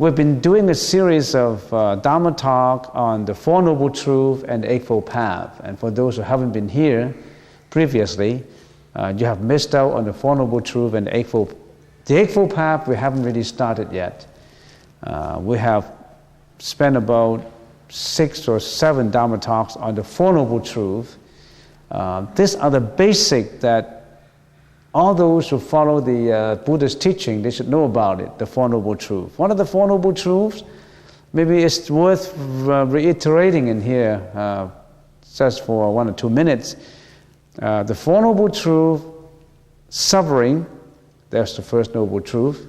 We've been doing a series of Dharma Talk on the Four Noble Truths and the Eightfold Path. And for those who haven't been here previously, you have missed out on the Four Noble Truths and the Eightfold. The Eightfold Path we haven't really started yet. We have spent about 6 or 7 Dharma Talks on the Four Noble Truths. These are the basic that all those who follow the Buddha's teaching, they should know about it, the Four Noble Truths. What are the Four Noble Truths? Maybe it's worth reiterating in here, just for 1 or 2 minutes. The Four Noble Truths, suffering, that's the first Noble Truth.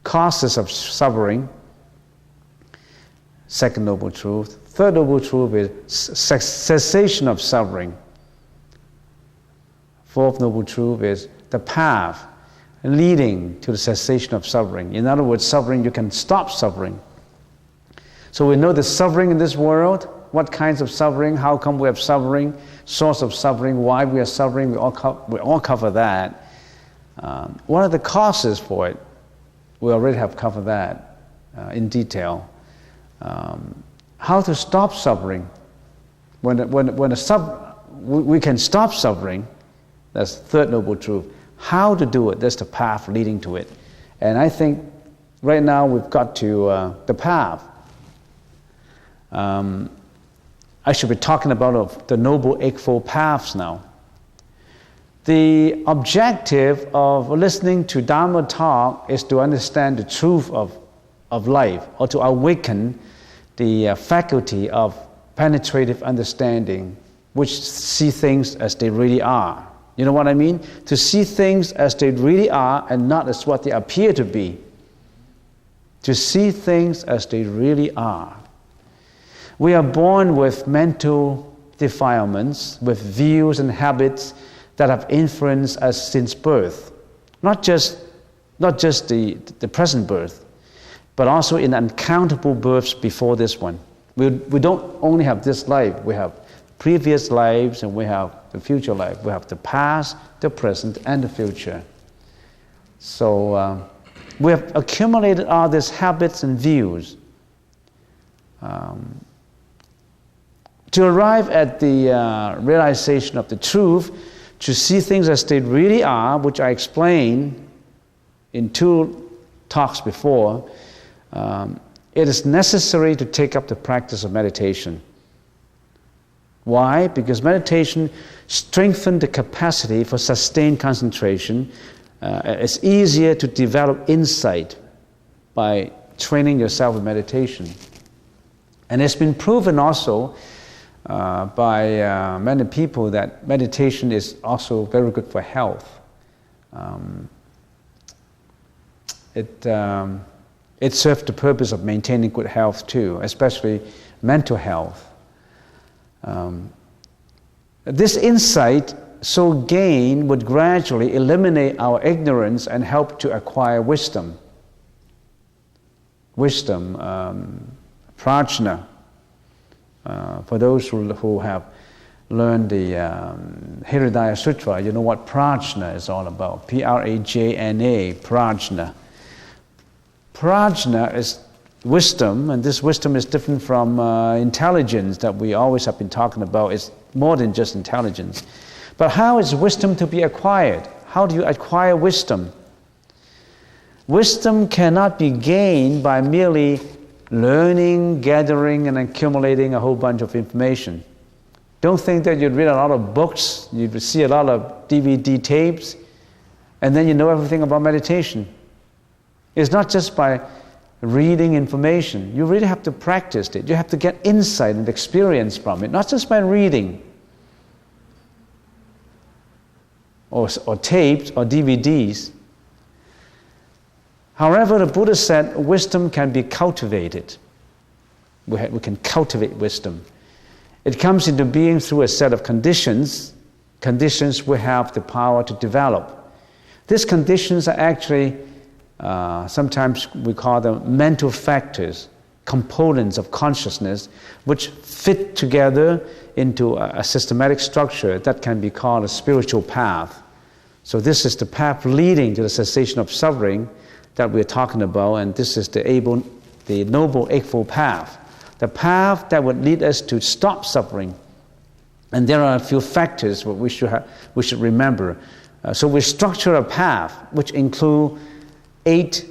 Causes of suffering, second Noble Truth. Third Noble Truth is cessation of suffering. Fourth Noble Truth is the path leading to the cessation of suffering. In other words, suffering, you can stop suffering. So we know the suffering in this world, what kinds of suffering, how come we have suffering, source of suffering, why we are suffering, we all cover that. What are the causes for it? We already have covered that in detail. How to stop suffering. We can stop suffering, that's third Noble Truth. How to do it, that's the path leading to it. And I think right now we've got to the path. I should be talking about the Noble Eightfold Paths now. The objective of listening to Dharma Talk is to understand the truth of life, or to awaken the faculty of penetrative understanding, which see things as they really are. You know what I mean? To see things as they really are and not as what they appear to be. To see things as they really are. We are born with mental defilements, with views and habits that have influenced us since birth. Not just the present birth, but also in uncountable births before this one. We don't only have this life, we have previous lives and we have the future life. We have the past, the present, and the future. So we have accumulated all these habits and views. To arrive at the realization of the truth, to see things as they really are, which I explained in 2 talks before, it is necessary to take up the practice of meditation. Why? Because meditation strengthens the capacity for sustained concentration. It's easier to develop insight by training yourself in meditation. And it's been proven also by many people that meditation is also very good for health. It serves the purpose of maintaining good health too, especially mental health. This insight so gained would gradually eliminate our ignorance and help to acquire wisdom. Wisdom, prajna. For those who have learned the Hridaya Sutra, you know what prajna is all about. Prajna, prajna. Prajna is wisdom, and this wisdom is different from intelligence that we always have been talking about. It's more than just intelligence. But how is wisdom to be acquired? How do you acquire wisdom? Wisdom cannot be gained by merely learning, gathering, and accumulating a whole bunch of information. Don't think that you'd read a lot of books, you'd see a lot of DVD tapes, and then you know everything about meditation. It's not just by reading information. You really have to practice it. You have to get insight and experience from it, not just by reading or tapes or DVDs. However, the Buddha said wisdom can be cultivated. We can cultivate wisdom. It comes into being through a set of conditions we have the power to develop. These conditions are actually, sometimes we call them mental factors, components of consciousness, which fit together into a systematic structure that can be called a spiritual path. So this is the path leading to the cessation of suffering that we're talking about, and this is the Noble Eightfold Path, the path that would lead us to stop suffering. And there are a few factors that we should remember. So we structure a path which include 8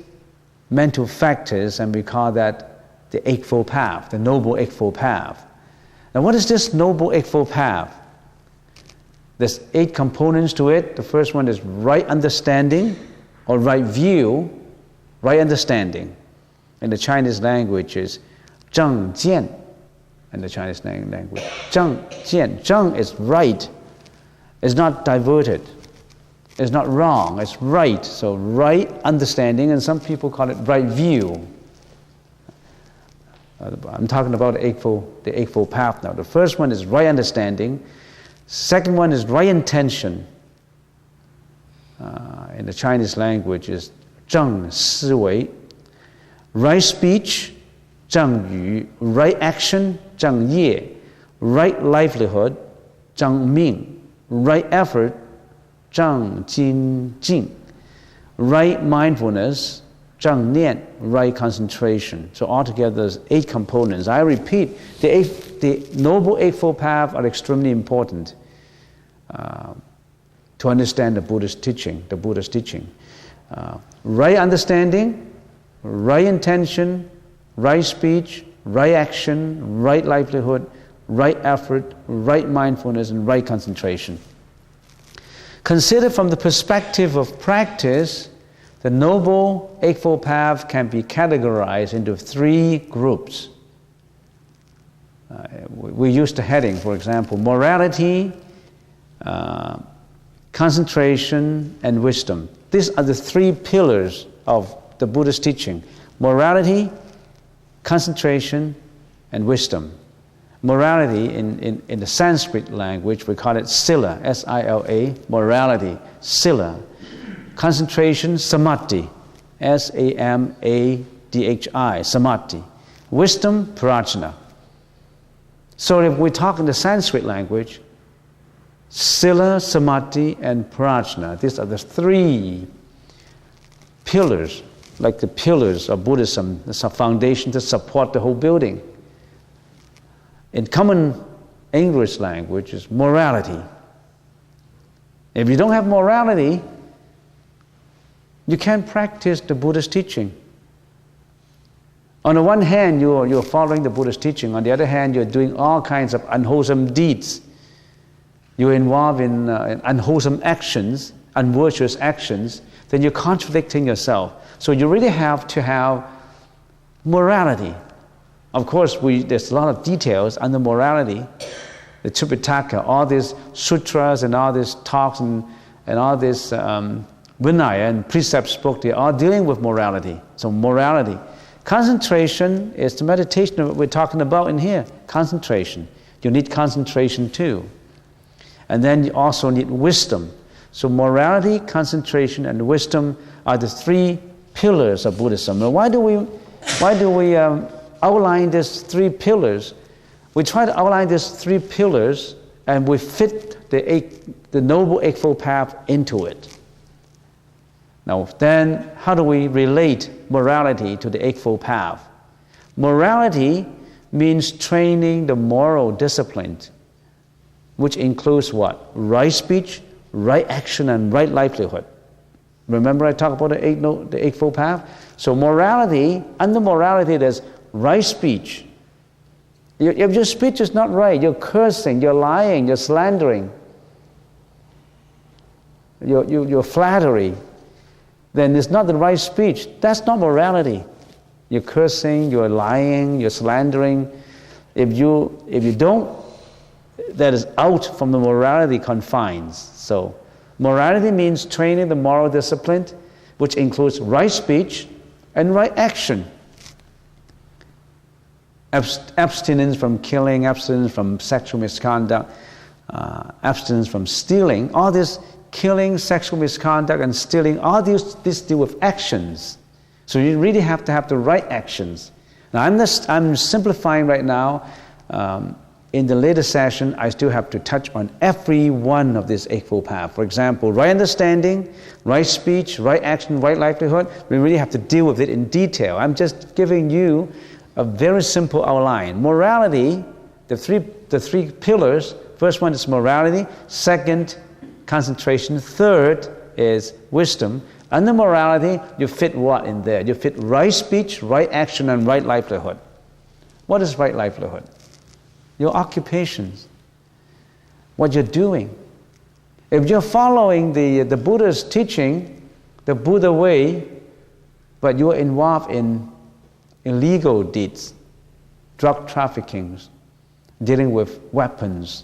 mental factors, and we call that the Eightfold Path, the Noble Eightfold Path. Now, what is this Noble Eightfold Path? There's 8 components to it. The first one is right understanding or right view, right understanding. In the Chinese language is zheng jian. In the Chinese language, zheng jian. Zheng is right. It's not diverted. It's not wrong. It's right. So right understanding, and some people call it right view. I'm talking about the Eightfold Path now. The first one is right understanding. Second one is right intention. In the Chinese language is zheng si wei. Right speech, zheng yu. Right action, zheng ye. Right livelihood, zheng ming. Right effort, zheng jin jing. Right mindfulness, zheng nian. Right concentration. So altogether there's 8 components. I repeat, the Noble Eightfold Path are extremely important to understand the Buddhist teaching. Right understanding, right intention, right speech, right action, right livelihood, right effort, right mindfulness, and right concentration. Considered from the perspective of practice, the Noble Eightfold Path can be categorized into 3 groups. We use the heading, for example, morality, concentration, and wisdom. These are the 3 pillars of the Buddhist teaching: morality, concentration, and wisdom. Morality, in the Sanskrit language, we call it sila, S-I-L-A, morality, sila. Concentration, samadhi, S-A-M-A-D-H-I, samadhi. Wisdom, prajna. So if we talk in the Sanskrit language, sila, samadhi, and prajna, these are the 3 pillars, like the pillars of Buddhism, the foundation to support the whole building. In common English language is morality. If you don't have morality, you can't practice the Buddhist teaching. On the one hand, you're following the Buddhist teaching. On the other hand, you're doing all kinds of unwholesome deeds. You're involved in unwholesome actions, unvirtuous actions. Then you're contradicting yourself. So you really have to have morality. Of course, there's a lot of details under morality. The Tripitaka, all these sutras and all these talks and all this Vinaya and precepts book, they're all dealing with morality. So morality. Concentration is the meditation that we're talking about in here. Concentration. You need concentration too. And then you also need wisdom. So morality, concentration, and wisdom are the 3 pillars of Buddhism. Now why do we outline these 3 pillars? We try to outline these 3 pillars, and we fit the Noble Eightfold Path into it. Now then, how do we relate morality to the Eightfold Path? Morality means training the moral discipline, which includes what? Right speech, right action, and right livelihood. Remember I talked about the Eightfold Path? So morality, under morality there's right speech. If your speech is not right, you're cursing, you're lying, you're slandering, you're flattery, then it's not the right speech. That's not morality. You're cursing, you're lying, you're slandering. If you don't, that is out from the morality confines. So morality means training the moral discipline, which includes right speech and right action. Abstinence from killing, abstinence from sexual misconduct, abstinence from stealing. All this killing, sexual misconduct, and stealing, all this deal with actions. So you really have to have the right actions. Now I'm simplifying right now in the later session, I still have to touch on every one of these Eightfold Paths. For example, right understanding, right speech, right action, right livelihood. We really have to deal with it in detail. I'm just giving you a very simple outline. Morality, the three pillars. First one is morality. Second, concentration. Third is wisdom. Under morality, you fit what in there? You fit right speech, right action, and right livelihood. What is right livelihood? Your occupations, what you're doing. If you're following the Buddha's teaching, the Buddha way, but you're involved in illegal deeds, drug trafficking, dealing with weapons,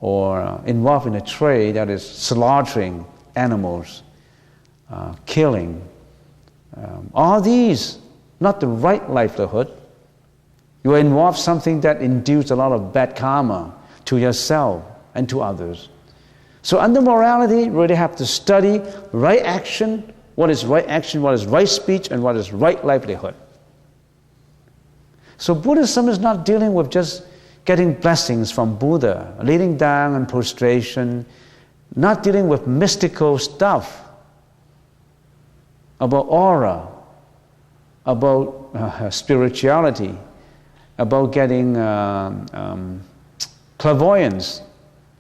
or involved in a trade that is slaughtering animals, killing, all these, not the right livelihood. You are involved in something that induces a lot of bad karma to yourself and to others. So under morality, you really have to study right action, what is right action, what is right speech, and what is right livelihood. So Buddhism is not dealing with just getting blessings from Buddha, leading down and prostration, not dealing with mystical stuff about aura, about spirituality, about getting clairvoyance.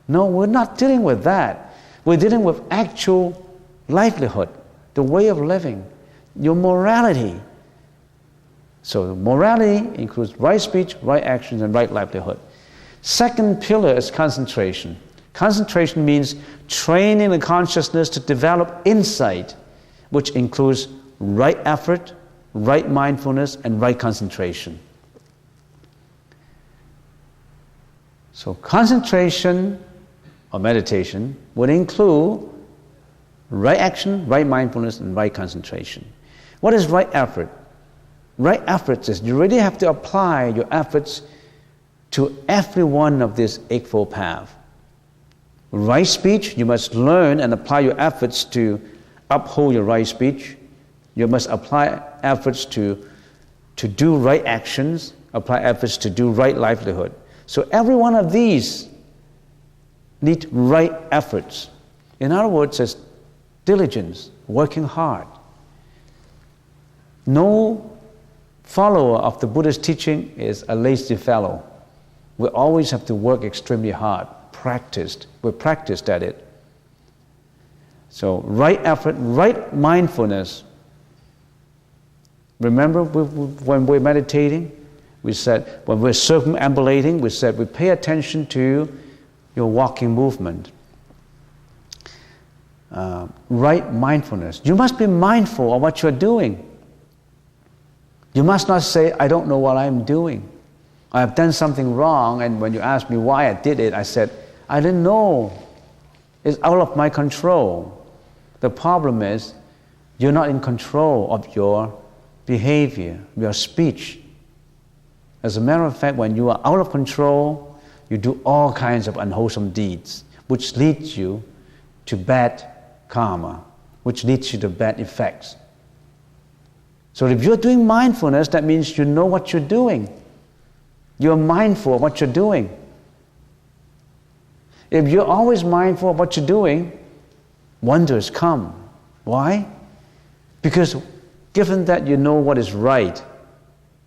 No, we're not dealing with that. We're dealing with actual livelihood, the way of living, your morality. So morality includes right speech, right actions, and right livelihood. Second pillar is concentration. Concentration means training the consciousness to develop insight, which includes right effort, right mindfulness, and right concentration. So concentration or meditation would include right action, right mindfulness, and right concentration. What is right effort? Right efforts is you really have to apply your efforts to every one of these Eightfold Paths. Right speech, you must learn and apply your efforts to uphold your right speech. You must apply efforts to do right actions, apply efforts to do right livelihood. So every one of these need right efforts. In other words, it's diligence, working hard. No follower of the Buddha's teaching is a lazy fellow. We always have to work extremely hard, practiced. We're practiced at it. So right effort, right mindfulness. Remember when we're meditating, we said, when we're circumambulating, we said we pay attention to your walking movement. Right mindfulness. You must be mindful of what you're doing. You must not say, I don't know what I'm doing. I have done something wrong, and when you ask me why I did it, I said, I didn't know. It's out of my control. The problem is, you're not in control of your behavior, your speech. As a matter of fact, when you are out of control, you do all kinds of unwholesome deeds, which leads you to bad karma, which leads you to bad effects. So if you're doing mindfulness, that means you know what you're doing. You're mindful of what you're doing. If you're always mindful of what you're doing, wonders come. Why? Because given that you know what is right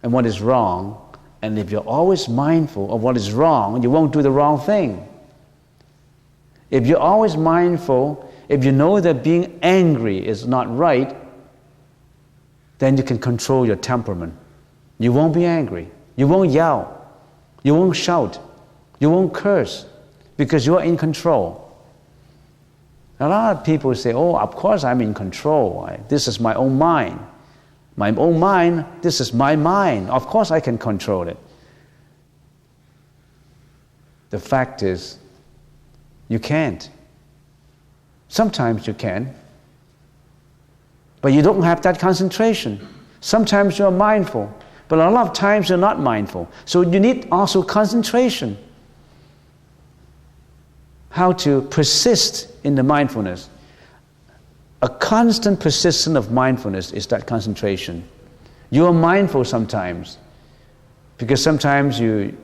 and what is wrong, and if you're always mindful of what is wrong, you won't do the wrong thing. If you're always mindful, if you know that being angry is not right, then you can control your temperament. You won't be angry. You won't yell. You won't shout. You won't curse because you are in control. A lot of people say, oh, of course I'm in control. This is my own mind. My own mind, this is my mind. Of course I can control it. The fact is, you can't. Sometimes you can. But you don't have that concentration. Sometimes you're mindful, but a lot of times you're not mindful. So you need also concentration. How to persist in the mindfulness. A constant persistence of mindfulness is that concentration. You are mindful sometimes, because sometimes you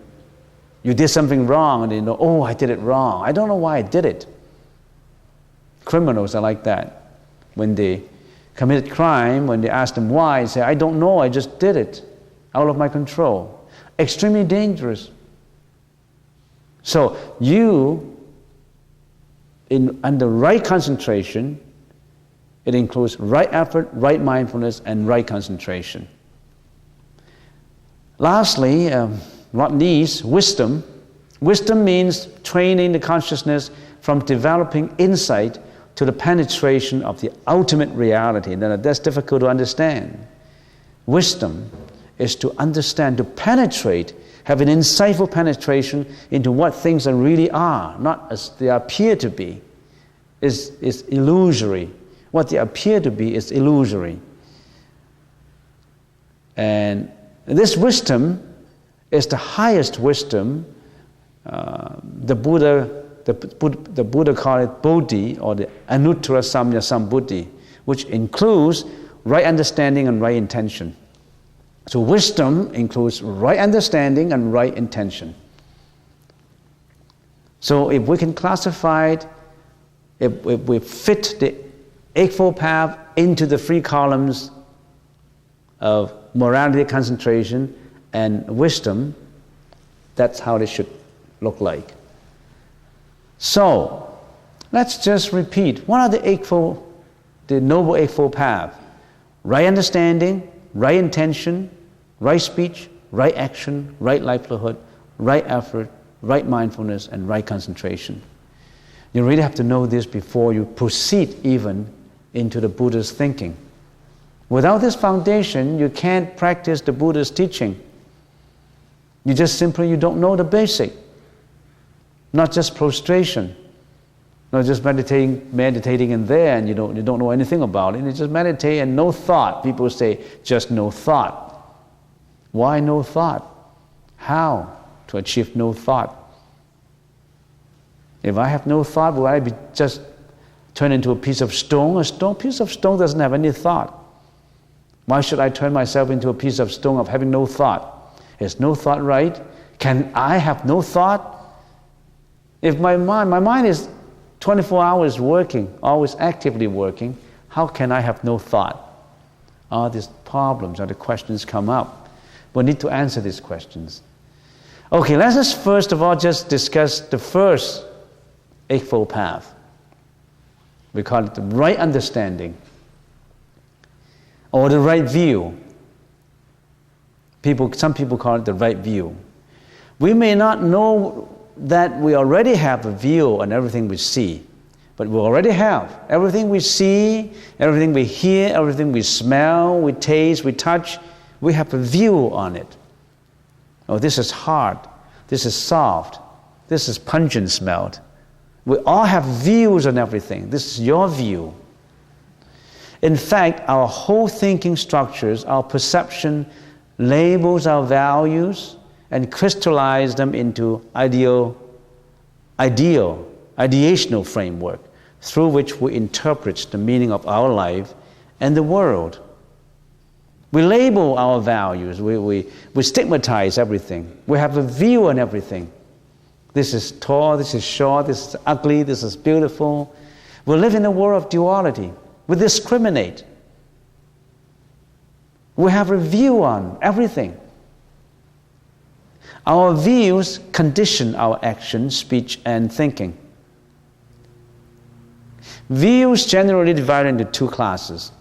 You did something wrong and you know, oh, I did it wrong. I don't know why I did it. Criminals are like that. When they commit crime, when they ask them why, they say, I don't know, I just did it. Out of my control. Extremely dangerous. So you, under right concentration, it includes right effort, right mindfulness, and right concentration. Lastly, not least, wisdom. Wisdom means training the consciousness from developing insight to the penetration of the ultimate reality. Now, that's difficult to understand. Wisdom is to understand, to penetrate, have an insightful penetration into what things really are, not as they appear to be. Is illusory. What they appear to be is illusory. And this wisdom is the highest wisdom. The Buddha called it Bodhi, or the Anuttara Samya Sambuddhi, which includes right understanding and right intention. So wisdom includes right understanding and right intention. So if we can classify it, if we fit the Eightfold Path into the three columns of morality, concentration, and wisdom, that's how they should look like. So, let's just repeat. What are the Noble Eightfold Path? Right understanding, right intention, right speech, right action, right livelihood, right effort, right mindfulness, and right concentration. You really have to know this before you proceed even into the Buddha's thinking. Without this foundation, you can't practice the Buddha's teaching. You don't know the basic. Not just prostration, not just meditating in there and you don't know anything about it. You just meditate and no thought. People say, just no thought. Why no thought? How to achieve no thought? If I have no thought, will I be just turn into a piece of stone? A piece of stone doesn't have any thought. Why should I turn myself into a piece of stone of having no thought? Is no thought right? Can I have no thought? If my mind is 24 hours working, always actively working, how can I have no thought? All these problems or the questions come up. We need to answer these questions. Okay, let us first of all just discuss the first Eightfold Path. We call it the right understanding or the right view. Some people call it the right view. We may not know that we already have a view on everything we see, but we already have everything we see, everything we hear, everything we smell, we taste, we touch. We have a view on it. Oh, this is hard. This is soft. This is pungent smelled. We all have views on everything. This is your view. In fact, our whole thinking structures, our perception, labels our values and crystallize them into ideational framework through which we interpret the meaning of our life and the world. We label our values. We stigmatize everything. We have a view on everything. This is tall, this is short, this is ugly, this is beautiful. We live in a world of duality. We discriminate. We have a view on everything. Our views condition our action, speech, and thinking. Views generally divide into two classes.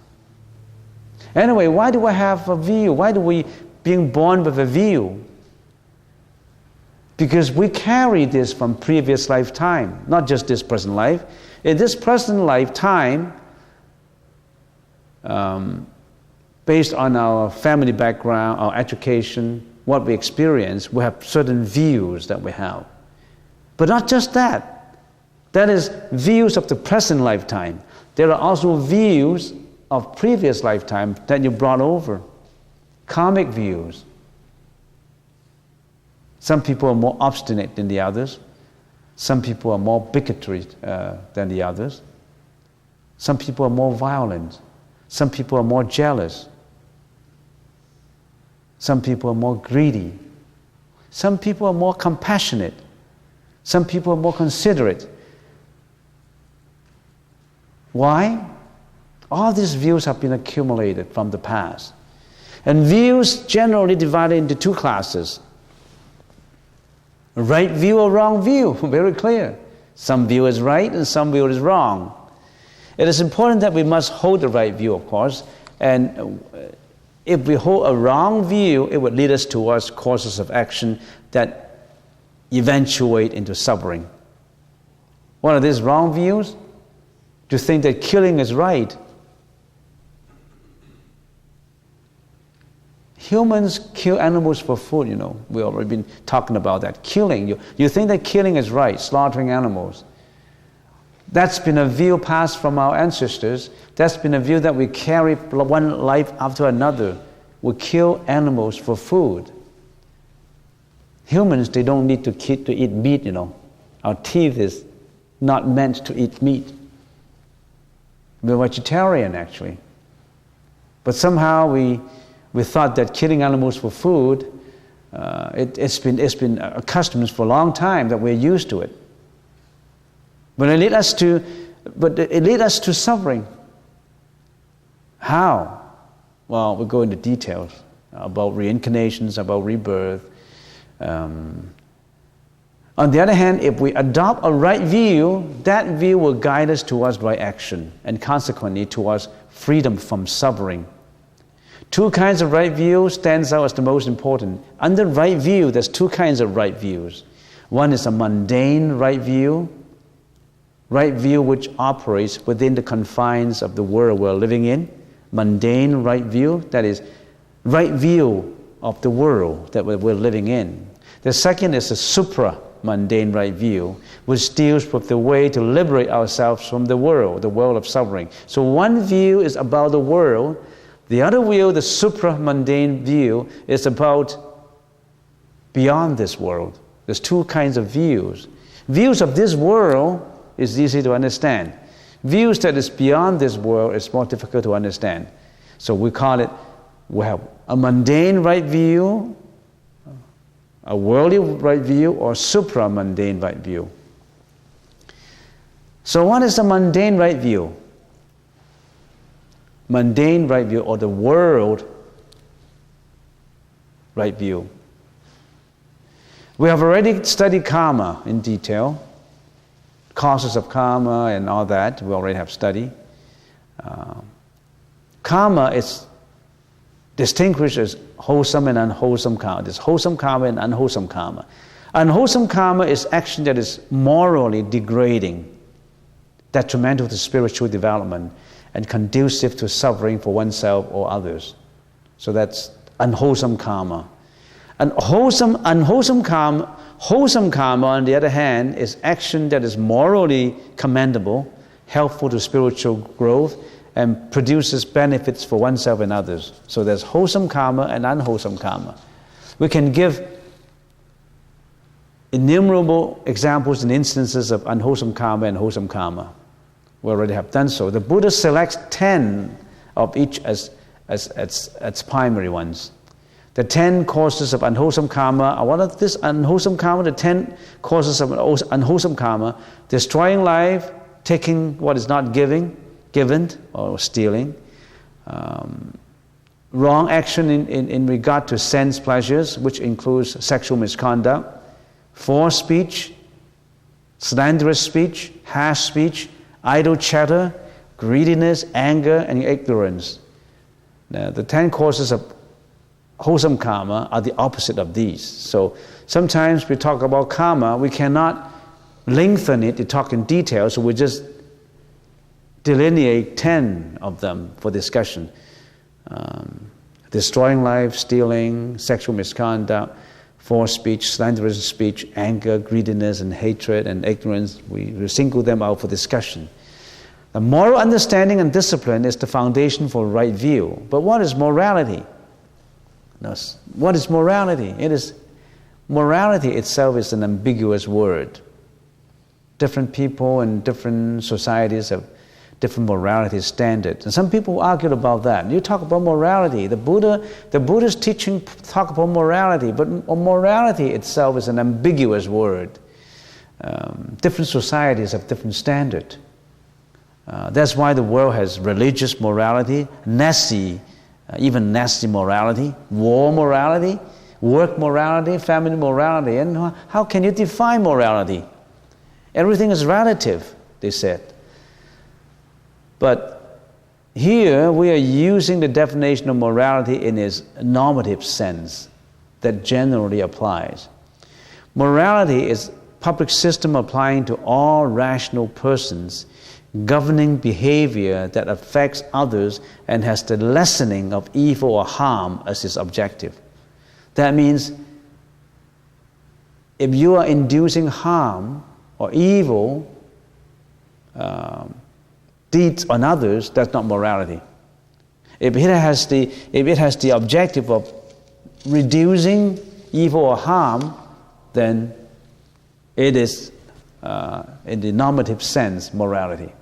Anyway, why do I have a view? Why do we being born with a view? Because we carry this from previous lifetime, not just this present life. In this present lifetime, based on our family background, our education, what we experience, we have certain views that we have. But not just that. That is views of the present lifetime. There are also views of previous lifetime that you brought over. Karmic views. Some people are more obstinate than the others. Some people are more bigotry than the others. Some people are more violent. Some people are more jealous. Some people are more greedy. Some people are more compassionate. Some people are more considerate. Why? All these views have been accumulated from the past. And views generally divided into two classes. Right view or wrong view, very clear. Some view is right and some view is wrong. It is important that we must hold the right view, of course, and if we hold a wrong view, it would lead us towards courses of action that eventuate into suffering. One of these wrong views, to think that killing is right. Humans kill animals for food, you know. We've already been talking about that. Killing. You think that killing is right, slaughtering animals. That's been a view passed from our ancestors. That's been a view that we carry one life after another. We kill animals for food. Humans, they don't need to eat meat, you know. Our teeth is not meant to eat meat. We're vegetarian, actually. But somehow we thought that killing animals for food, it's been a custom for a long time that we're used to it. But it led us to suffering. How? Well, we'll go into details about reincarnations, about rebirth. On the other hand, if we adopt a right view, that view will guide us towards right action and consequently towards freedom from suffering. Two kinds of right view stands out as the most important. Under right view, there's two kinds of right views. One is a mundane right view which operates within the confines of the world we're living in. Mundane right view, that is, right view of the world that we're living in. The second is a supra-mundane right view, which deals with the way to liberate ourselves from the world of suffering. So one view is about the world. The other view, the supra-mundane view, is about beyond this world. There's two kinds of views. Views of this world is easy to understand. Views that is beyond this world is more difficult to understand. So we have a mundane right view, a worldly right view, or supra-mundane right view. So what is the mundane right view? Mundane right view, or the world right view. We have already studied karma in detail, causes of karma and all that. We already have studied. Karma is distinguished as wholesome and unwholesome karma. There's wholesome karma and unwholesome karma. Unwholesome karma is action that is morally degrading, detrimental to spiritual development, and conducive to suffering for oneself or others. So that's unwholesome karma. Wholesome karma, on the other hand, is action that is morally commendable, helpful to spiritual growth, and produces benefits for oneself and others. So there's wholesome karma and unwholesome karma. We can give innumerable examples and instances of unwholesome karma and wholesome karma. We already have done so. The Buddha selects 10 of each as primary ones. The 10 causes of unwholesome karma are what of this unwholesome karma? The 10 causes of unwholesome karma: destroying life, taking what is not given or stealing, wrong action in regard to sense pleasures, which includes sexual misconduct, false speech, slanderous speech, harsh speech, idle chatter, greediness, anger, and ignorance. Now, the 10 causes of wholesome karma are the opposite of these. So sometimes we talk about karma, we cannot lengthen it to talk in detail, so we just delineate 10 of them for discussion. Destroying life, stealing, sexual misconduct, false speech, slanderous speech, anger, greediness, and hatred, and ignorance. We single them out for discussion. The moral understanding and discipline is the foundation for right view. But what is morality? What is morality? Morality itself is an ambiguous word. Different people and different societies have different morality standards. And some people argued about that. You talk about morality. The Buddha's teaching talk about morality, but morality itself is an ambiguous word. Different societies have different standards. That's why the world has religious morality, even nasty morality, war morality, work morality, family morality. And how can you define morality? Everything is relative, they said. But here we are using the definition of morality in its normative sense that generally applies. Morality is a public system applying to all rational persons, governing behavior that affects others and has the lessening of evil or harm as its objective. That means if you are inducing harm or evil deeds on others, that's not morality. If it has the objective of reducing evil or harm, then it is, in the normative sense, morality.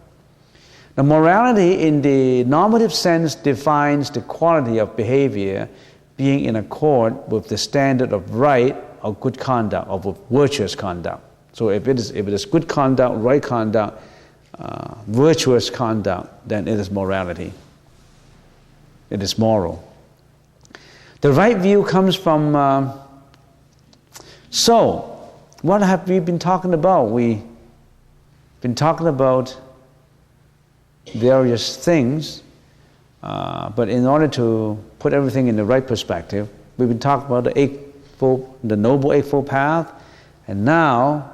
Now, morality in the normative sense defines the quality of behavior being in accord with the standard of right or good conduct or with virtuous conduct. So if it is good conduct, right conduct, virtuous conduct, then it is morality. It is moral. The right view comes from... So, what have we been talking about? We've been talking about various things, but in order to put everything in the right perspective, we've been talking about the Noble Eightfold Path, and now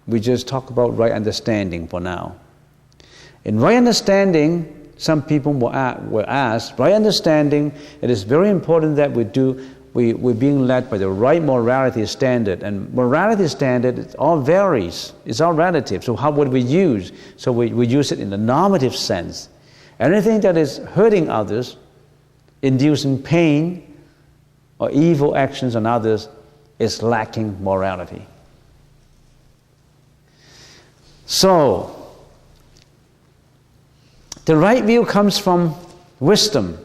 we just talk about right understanding for now. In right understanding, some people will ask, right understanding, it is very important that we're being led by the right morality standard. And morality standard, it all varies. It's all relative. So how would we use? So we use it in the normative sense. Anything that is hurting others, inducing pain or evil actions on others is lacking morality. So, the right view comes from wisdom.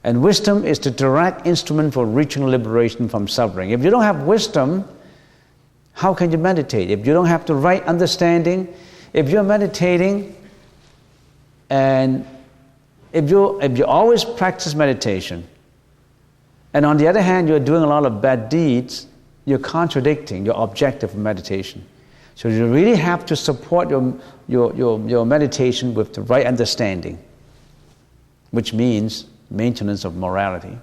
And wisdom is the direct instrument for reaching liberation from suffering. If you don't have wisdom, how can you meditate? If you don't have the right understanding, if you're meditating and if you always practice meditation, and on the other hand you're doing a lot of bad deeds, you're contradicting your objective of meditation. So you really have to support your meditation with the right understanding, which means maintenance of morality.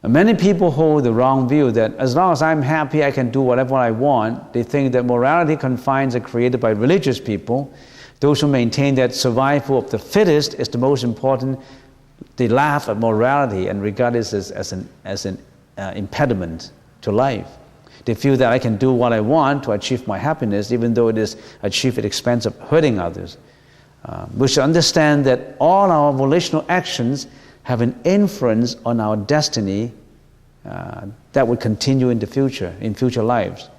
And many people hold the wrong view that as long as I'm happy, I can do whatever I want. They think that morality confines are created by religious people. Those who maintain that survival of the fittest is the most important, they laugh at morality and regard it as an impediment to life. They feel that I can do what I want to achieve my happiness, even though it is achieved at the expense of hurting others. We should understand that all our volitional actions have an influence on our destiny that will continue in the future, in future lives.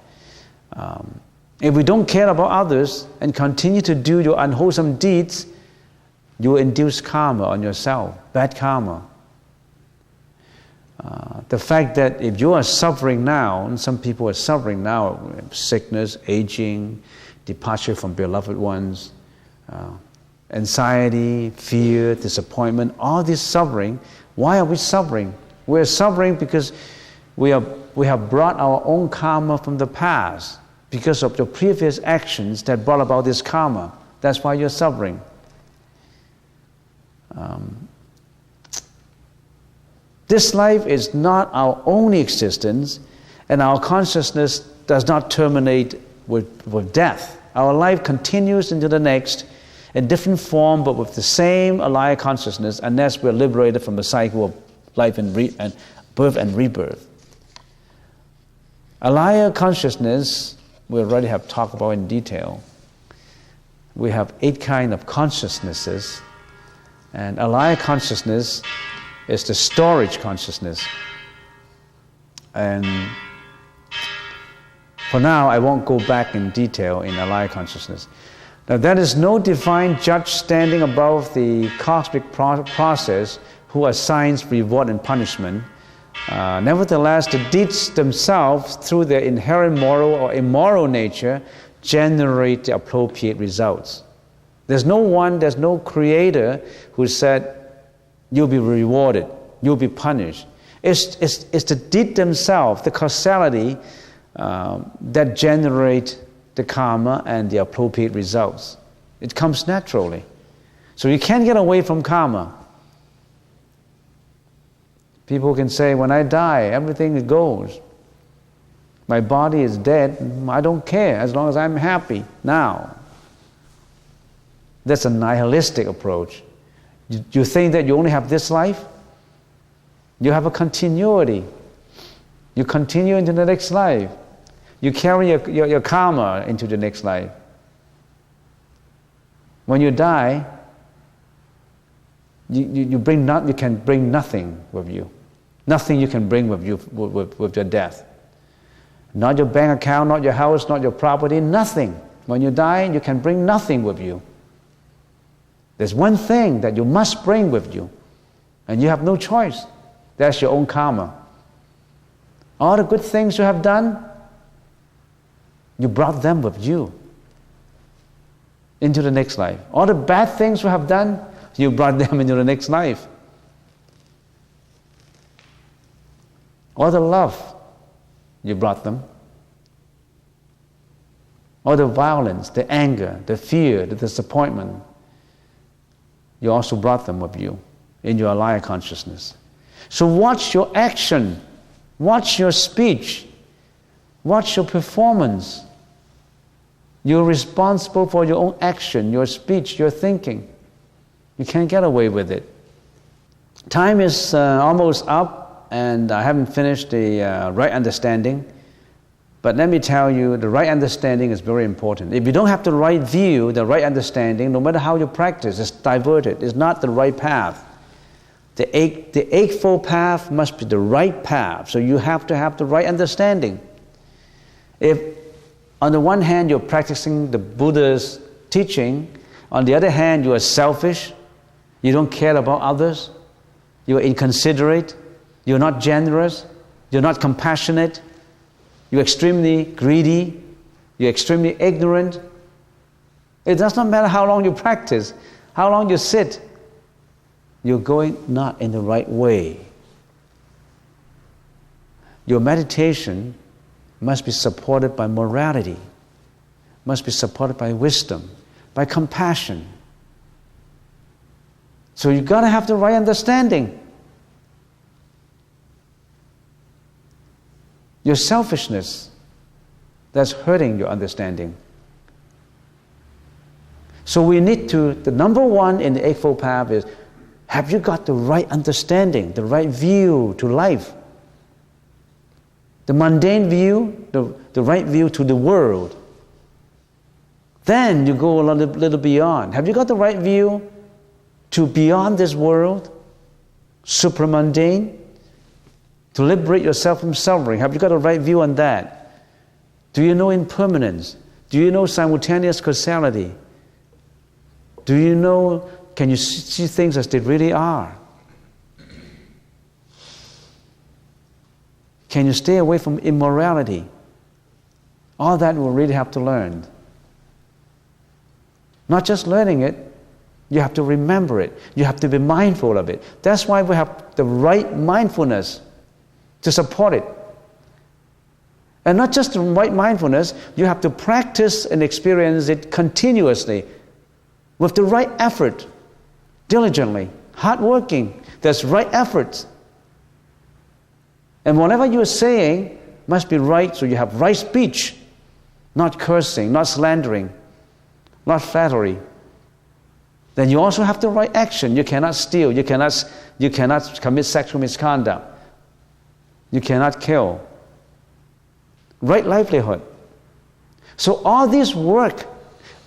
If we don't care about others and continue to do your unwholesome deeds, you will induce karma on yourself, bad karma. The fact that if you are suffering now, and some people are suffering now, sickness, aging, departure from beloved ones, anxiety, fear, disappointment, all this suffering. Why are we suffering? We're suffering because we have brought our own karma from the past because of the previous actions that brought about this karma. That's why you're suffering. This life is not our only existence, and our consciousness does not terminate with death. Our life continues into the next in different form, but with the same alaya consciousness, unless we're liberated from the cycle of life and birth and rebirth. Alaya consciousness, we already have talked about in detail. We have 8 kinds of consciousnesses, and alaya consciousness is the storage consciousness. And For now, I won't go back in detail in Alaya consciousness. Now, there is no divine judge standing above the cosmic process who assigns reward and punishment. Nevertheless, the deeds themselves, through their inherent moral or immoral nature, generate the appropriate results. There's no creator who said, you'll be rewarded, you'll be punished. It's the deed themselves, the causality, that generate the karma and the appropriate results. It comes naturally. So you can't get away from karma. People can say, when I die, everything goes. My body is dead, I don't care as long as I'm happy now. That's a nihilistic approach. You think that you only have this life? You have a continuity. You continue into the next life. You carry your karma into the next life. When you die, you can bring nothing with you. Nothing you can bring with you with your death. Not your bank account, not your house, not your property, nothing. When you die, you can bring nothing with you. There's one thing that you must bring with you, and you have no choice. That's your own karma. All the good things you have done, you brought them with you into the next life. All the bad things you have done, you brought them into the next life. All the love, you brought them. All the violence, the anger, the fear, the disappointment, you also brought them with you in your Alaya consciousness. So watch your action, watch your speech, watch your performance. You're responsible for your own action, your speech, your thinking. You can't get away with it. Time is almost up, and I haven't finished the right understanding. But let me tell you, the right understanding is very important. If you don't have the right view, the right understanding, no matter how you practice, it's diverted. It's not the right path. The Eightfold Path must be the right path. So you have to have the right understanding. If on the one hand you're practicing the Buddha's teaching, on the other hand you are selfish, you don't care about others, you're inconsiderate, you're not generous, you're not compassionate, you're extremely greedy, you're extremely ignorant. It does not matter how long you practice, how long you sit, you're going not in the right way. Your meditation must be supported by morality, must be supported by wisdom, by compassion. So you've got to have the right understanding. Your selfishness, that's hurting your understanding. So we need to, the number one in the Eightfold Path is, have you got the right understanding, the right view to life? The mundane view, the right view to the world. Then you go a little beyond. Have you got the right view to beyond this world, supramundane? To liberate yourself from suffering. Have you got a right view on that? Do you know impermanence? Do you know simultaneous causality? Do you know, can you see things as they really are? Can you stay away from immorality? All that we'll really have to learn. Not just learning it, you have to remember it. You have to be mindful of it. That's why we have the right mindfulness to support it. And not just the right mindfulness, you have to practice and experience it continuously with the right effort, diligently, hardworking. There's right efforts. And whatever you are saying must be right, so you have right speech, not cursing, not slandering, not flattery. Then you also have the right action. You cannot steal, you cannot commit sexual misconduct. You cannot kill. Right livelihood. So all this work,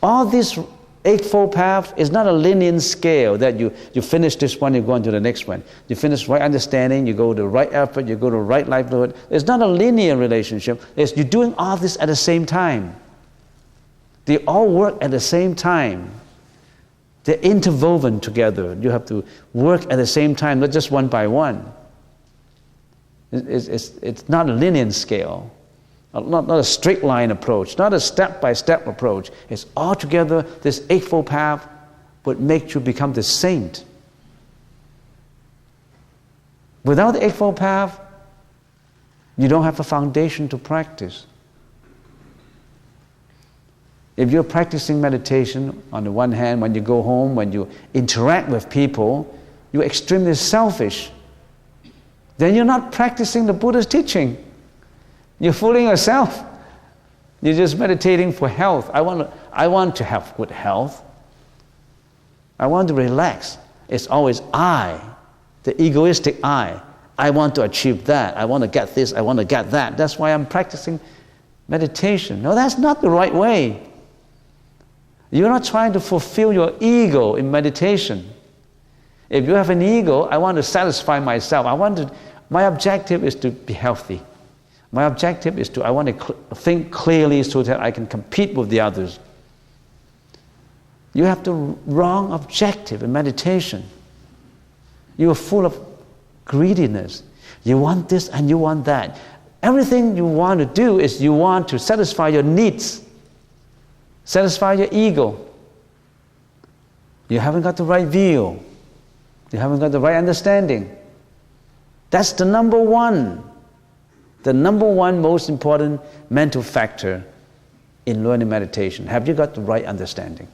all this Eightfold Path is not a linear scale that you finish this one, you go on to the next one. You finish right understanding, you go to right effort, you go to right livelihood. It's not a linear relationship. It's you're doing all this at the same time. They all work at the same time. They're interwoven together. You have to work at the same time, not just one by one. It's not a linear scale. Not a straight line approach, not a step-by-step approach. It's all together, this Eightfold Path would make you become the saint. Without the Eightfold Path, you don't have a foundation to practice. If you're practicing meditation, on the one hand, when you go home, when you interact with people, you're extremely selfish. Then you're not practicing the Buddha's teaching. You're fooling yourself. You're just meditating for health. I want to have good health. I want to relax. It's always I, the egoistic I. I want to achieve that. I want to get this. I want to get that. That's why I'm practicing meditation. No, that's not the right way. You're not trying to fulfill your ego in meditation. If you have an ego, I want to satisfy myself. My objective is to be healthy. My objective is I want to think clearly so that I can compete with the others. You have the wrong objective in meditation. You are full of greediness. You want this and you want that. Everything you want to do is you want to satisfy your needs, satisfy your ego. You haven't got the right view. You haven't got the right understanding. That's the number one most important mental factor in learning meditation. Have you got the right understanding?